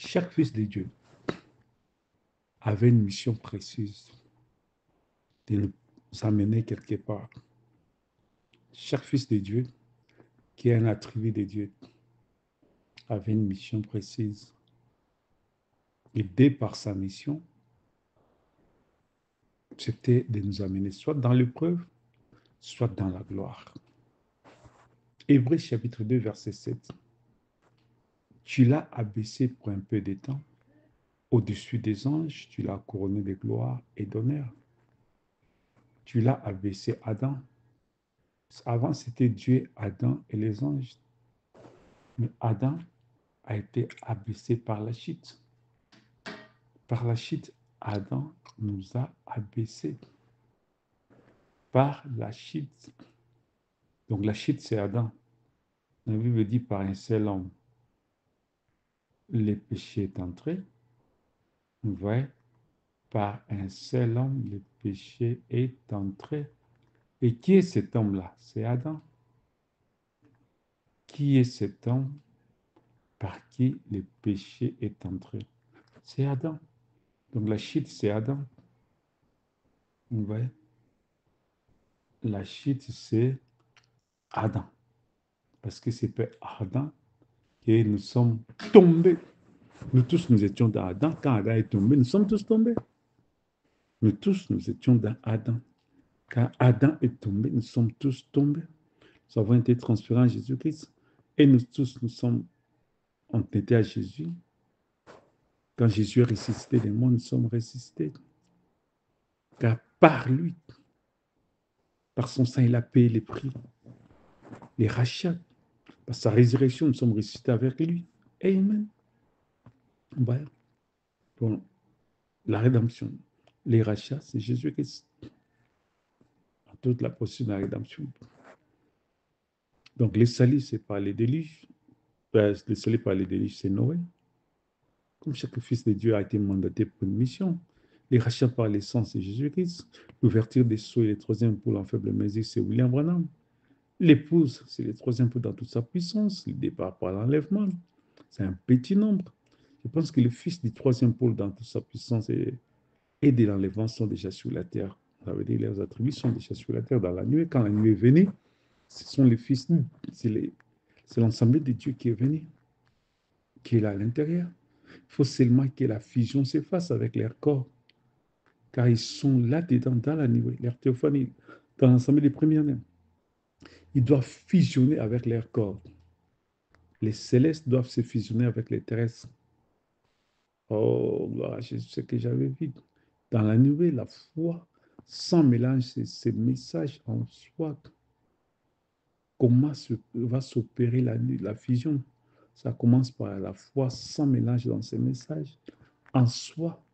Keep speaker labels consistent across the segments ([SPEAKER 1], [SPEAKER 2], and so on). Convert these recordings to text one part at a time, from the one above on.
[SPEAKER 1] Chaque fils de Dieu avait une mission précise de nous amener quelque part. Chaque fils de Dieu qui est un attribut de Dieu avait une mission précise. Et par sa mission, c'était de nous amener soit dans l'épreuve, soit dans la gloire. Hébreux chapitre 2, verset 7. Tu l'as abaissé pour un peu de temps. Au-dessus des anges, tu l'as couronné de gloire et d'honneur. Tu l'as abaissé Adam. Avant, c'était Dieu, Adam et les anges. Mais Adam a été abaissé par la chute. Par la chute, Adam nous a abaissés. Par la chute. Donc la chute, c'est Adam. La Bible dit par un seul homme, le péché est entré. Vous voyez, par un seul homme, le péché est entré. Et qui est cet homme-là? C'est Adam. Qui est cet homme par qui le péché est entré? C'est Adam. Donc la chute, c'est Adam. Vous voyez? La chute, c'est Adam. Parce que c'est par Adam que nous sommes tombés. Nous tous, nous étions dans Adam. Quand Adam est tombé, nous sommes tous tombés. Nous tous, nous étions dans Adam. Quand Adam est tombé, nous sommes tous tombés. Nous avons été transférés en Jésus-Christ. Et nous tous, nous sommes entêtés à Jésus. Quand Jésus est ressuscité des morts, nous sommes ressuscités. Car par lui, par son sang, il a payé les prix, les rachats. Par sa résurrection, nous sommes ressuscités avec lui. Amen. Ouais. Bon, la rédemption, les rachats, c'est Jésus-Christ. Toute la procédure de la rédemption. Donc, les salis, c'est par les déluges. Le salut par les déluges, c'est Noé. Comme chaque fils de Dieu a été mandaté pour une mission. Les rachats par les sangs, c'est Jésus-Christ. L'ouverture des sceaux et les troisièmes poules en faible mesure, c'est William Branham. L'épouse, c'est le troisième pouls dans toute sa puissance. Le départ par l'enlèvement, c'est un petit nombre. Je pense que le fils du troisième pôle dans toute sa puissance et de l'enlèvement sont déjà sur la terre. Ça veut dire leurs attributs sont déjà sur la terre dans la nuit. Quand la nuit est venue, ce sont les fils, c'est l'ensemble de Dieu qui est venu, qui est là à l'intérieur. Il faut seulement que la fusion s'efface avec leur corps, car ils sont là-dedans, dans la nuit, leur théophanie, dans l'ensemble des premiers-nés. Ils doivent fusionner avec leur corps. Les célestes doivent se fusionner avec les terrestres. Oh, gloire à Jésus, ce que j'avais vu. Dans la nuée, la foi, sans mélange, ces messages en soi. Comment va s'opérer la fusion? Ça commence par la foi sans mélange dans ces messages. En soi,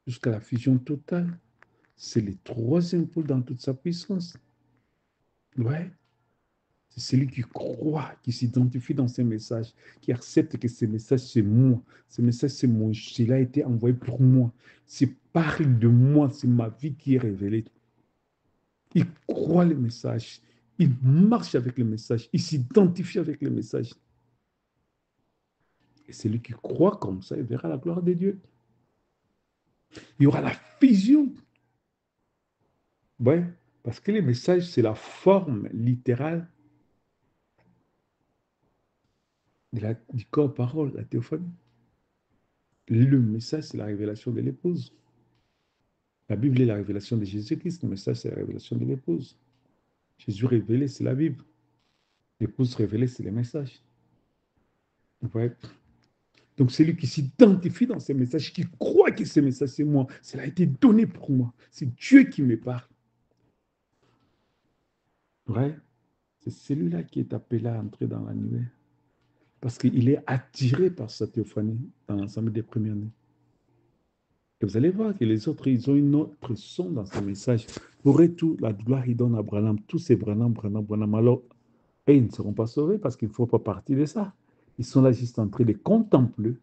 [SPEAKER 1] jusqu'à la fusion totale. C'est le troisième pôle dans toute sa puissance. Ouais. C'est celui qui croit, qui s'identifie dans ces messages, qui accepte que ces messages, c'est moi. Ces messages, c'est moi. Il a été envoyé pour moi. C'est par de moi, c'est ma vie qui est révélée. Il croit le message. Il marche avec le message. Il s'identifie avec le message. Et celui qui croit comme ça, il verra la gloire de Dieu. Il y aura la fusion. Ouais, parce que les messages, c'est la forme littérale du corps parole, la théophanie. Le message, c'est la révélation de l'épouse. La Bible est la révélation de Jésus-Christ. Le message, c'est la révélation de l'épouse. Jésus révélé, c'est la Bible. L'épouse révélée, c'est les messages. Ouais. Donc, celui qui s'identifie dans ces messages, qui croit que ces messages, c'est moi, cela a été donné pour moi. C'est Dieu qui me parle. Ouais. C'est celui-là qui est appelé à entrer dans la nuée. Parce qu'il est attiré par sa théophanie dans l'ensemble des premières années. Et vous allez voir que les autres, ils ont une autre son dans ce message. Pour eux, tout, la gloire, il donne à Branham. Tous ces Branham. Alors, et ils ne seront pas sauvés parce qu'ils ne font pas partie de ça. Ils sont là juste en train de contempler.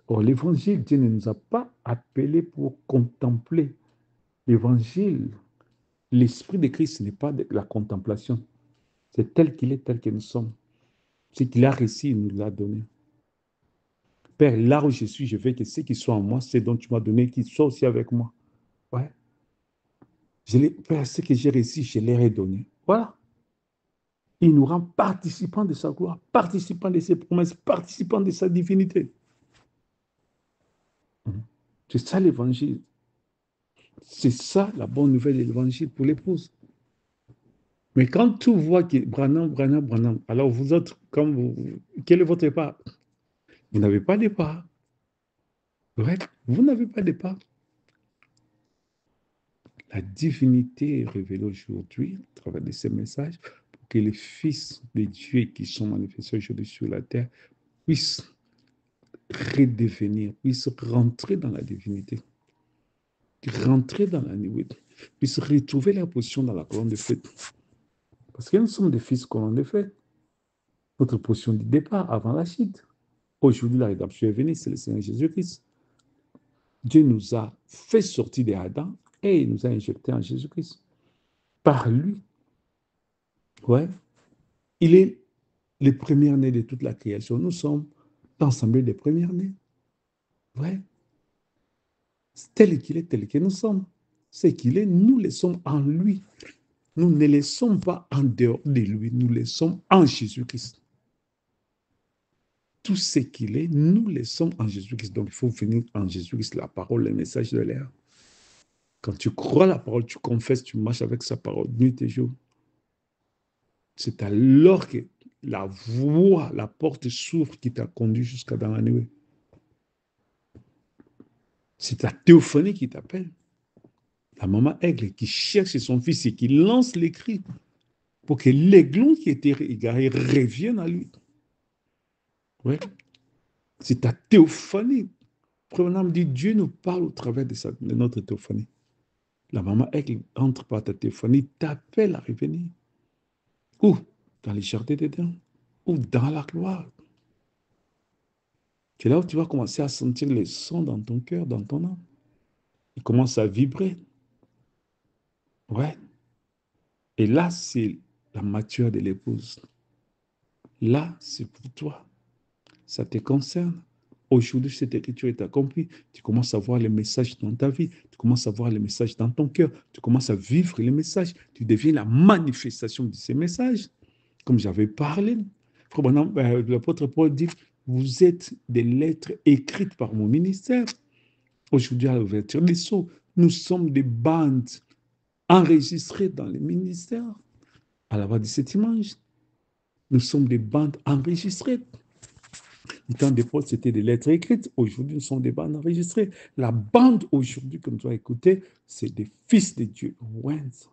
[SPEAKER 1] Or, l'évangile, Dieu ne nous a pas appelés pour contempler. L'évangile, l'esprit de Christ, ce n'est pas de la contemplation. C'est tel qu'il est, tel que nous sommes. Ce qu'il a réussi, il nous l'a donné. Père, là où je suis, je veux que ceux qui sont en moi, c'est dont tu m'as donné, qu'ils soient aussi avec moi. Ouais. Père, ce que j'ai réussi, je leur ai donné. Voilà. Il nous rend participants de sa gloire, participants de ses promesses, participants de sa divinité. C'est ça l'évangile. C'est ça la bonne nouvelle de l'évangile pour l'épouse. Mais quand tu vois que Branham, alors vous autres, quel est votre part? Vous n'avez pas de part. Ouais, vous n'avez pas de part. La divinité est révélée aujourd'hui à travers de ces messages pour que les fils de Dieu qui sont manifestés aujourd'hui sur la terre puissent redevenir, puissent rentrer dans la divinité, rentrer dans la nuit, puissent retrouver leur position dans la colonne de fête. Parce que nous sommes des fils colonne de fête. Notre position du départ avant la chute. Aujourd'hui, la rédemption est venue, c'est le Seigneur Jésus-Christ. Dieu nous a fait sortir des Adam et il nous a injectés en Jésus-Christ. Par lui, ouais, il est le premier-né de toute la création. Nous sommes l'ensemble des premiers-nés. Ouais. Tel qu'il est, tel que nous sommes. Ce qu'il est, nous le sommes en lui. Nous ne le sommes pas en dehors de lui, nous le sommes en Jésus-Christ. Tout ce qu'il est, nous le sommes en Jésus-Christ. Donc, il faut venir en Jésus-Christ, la parole, le message de l'air. Quand tu crois la parole, tu confesses, tu marches avec sa parole, nuit et jour. C'est alors que la voie, la porte s'ouvre qui t'a conduit jusqu'à dans la nuit. C'est ta théophanie qui t'appelle. La maman aigle qui cherche son fils et qui lance les cris pour que l'aiglon qui était égaré revienne à lui. Ouais. C'est ta théophanie. Prenons dit Dieu nous parle au travers de notre théophanie. La maman aigle entre par ta théophanie, t'appelle à revenir. Ou dans les jardins d'Éden, ou dans la gloire. C'est là où tu vas commencer à sentir les sons dans ton cœur, dans ton âme. Il commence à vibrer. Ouais. Et là, c'est la mature de l'épouse. Là, c'est pour toi. Ça te concerne. Aujourd'hui, cette écriture est accomplie. Tu commences à voir les messages dans ta vie. Tu commences à voir les messages dans ton cœur. Tu commences à vivre les messages. Tu deviens la manifestation de ces messages. Comme j'avais parlé. L'apôtre Paul dit, vous êtes des lettres écrites par mon ministère. Aujourd'hui, à l'ouverture des sceaux, nous sommes des bandes enregistrées dans les ministères. À la voix de cette image, nous sommes des bandes enregistrées. Du temps des Paul, c'était des lettres écrites. Aujourd'hui, nous sommes des bandes enregistrées. La bande aujourd'hui que nous doit écouter, c'est des fils de Dieu,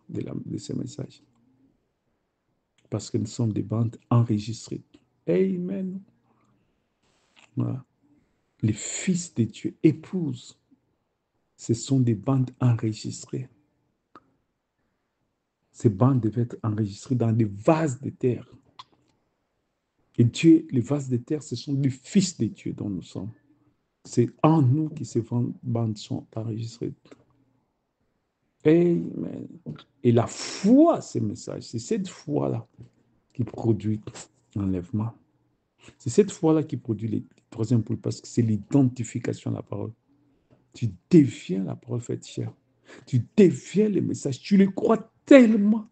[SPEAKER 1] de ces messages. Parce que nous sommes des bandes enregistrées. Amen. Voilà. Les fils de Dieu, épouses, ce sont des bandes enregistrées. Ces bandes devaient être enregistrées dans des vases de terre. Et Dieu, les vases de terre, ce sont les fils de Dieu dont nous sommes. C'est en nous que ces bandes sont enregistrées. Amen. Et la foi, ces messages, c'est cette foi-là qui produit l'enlèvement. C'est cette foi-là qui produit les troisième poules, parce que c'est l'identification à la parole. Tu deviens la parole faite chair. Tu deviens le message. Tu le crois tellement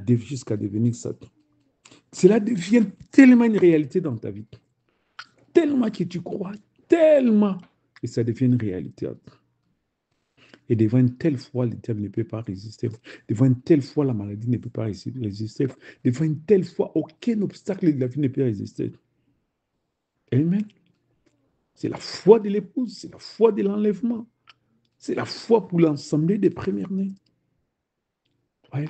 [SPEAKER 1] jusqu'à devenir ça. Cela devient tellement une réalité dans ta vie. Tellement que tu crois, tellement que ça devient une réalité. Et devant une telle foi, le diable ne peut pas résister. Devant une telle foi, la maladie ne peut pas résister. Devant une telle foi, aucun obstacle de la vie ne peut résister. Amen. C'est la foi de l'épouse, c'est la foi de l'enlèvement. C'est la foi pour l'ensemble des premiers-nés. Ouais.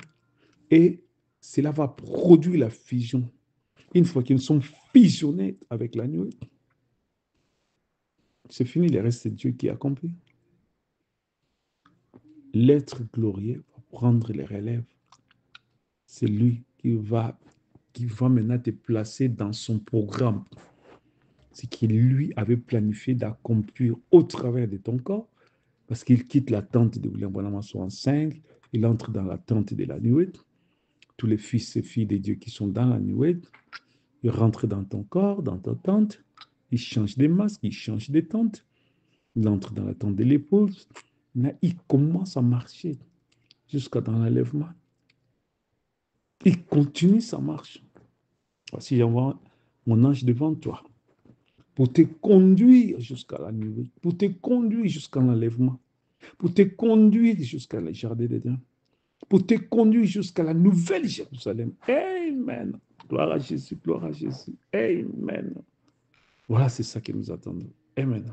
[SPEAKER 1] Et cela va produire la fusion. Une fois qu'ils sont fusionnés avec la nuit, c'est fini, le reste, c'est Dieu qui accomplit. L'être glorieux va prendre les relèves. C'est lui qui va maintenant te placer dans son programme. C'est qu'il lui avait planifié d'accomplir au travers de ton corps, parce qu'il quitte la tente de William Branham en 65, il entre dans la tente de la nuée. Tous les fils et filles de Dieu qui sont dans la nuée, ils rentrent dans ton corps, dans ta tente, Il change des masques, il change des tentes. Il entre dans la tente de l'épouse. Il commence à marcher jusqu'à dans l'enlèvement. Il continue sa marche. Voici, j'envoie mon ange devant toi pour te conduire jusqu'à la nuit, pour te conduire jusqu'à l'enlèvement, pour te conduire jusqu'à le jardin d'Éden, pour te conduire jusqu'à la nouvelle Jérusalem. Amen. Gloire à Jésus, gloire à Jésus. Amen. Voilà, c'est ça que nous attendons. Amen.